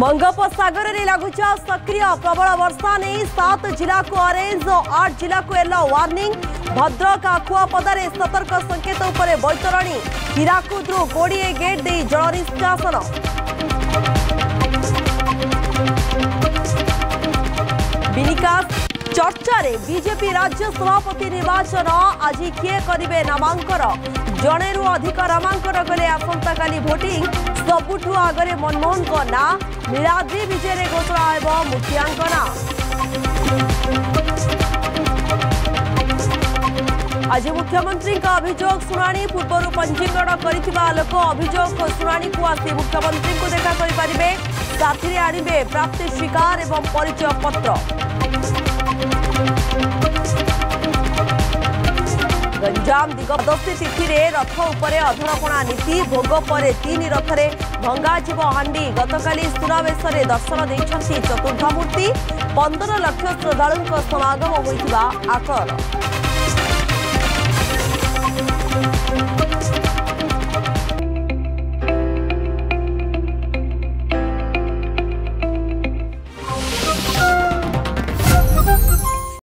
बंगोपसागर में लगुचा सक्रिय प्रबल वर्षा नहीं 7 जिला को ऑरेंज और 8 जिला को येलो वार्निंग। भद्रक आखुआपदारे सतर्क संकेत उपरे बैतरणी। हीराकुदरू 20 गेट दे जल निष्कासन। विनिकास चर्चा रे बीजेपी राज्य सभापति निर्वाचन आज किए करिवे नामांकन। जणेरू अधिक नामांकन कले आसंता काली भोटिंग। सबुठू आगरे मनमोहन को ना नीलाद्री विजय घोषणा हेब मुख्यांकना। आज मुख्यमंत्री अभियोग शुणाणी पूर्व पंजीकरण करिथिबा लोक अभियोग शुणाणी को आसी मुख्यमंत्री को देखा करि परिबे। साथी आनिबे प्राप्ति स्वीकार एवं परिचय पत्र। गंजाम दिगदशी तिथि रथ उपरे अधरपणा नीति। भोग पर 3 रथरे भंगाजीव हांडी। गतकाली सुनावेश दर्शन देइछंती चतुर्थमूर्ति। 15 लाख श्रद्धालुंक समागम होइथिबा आकलन।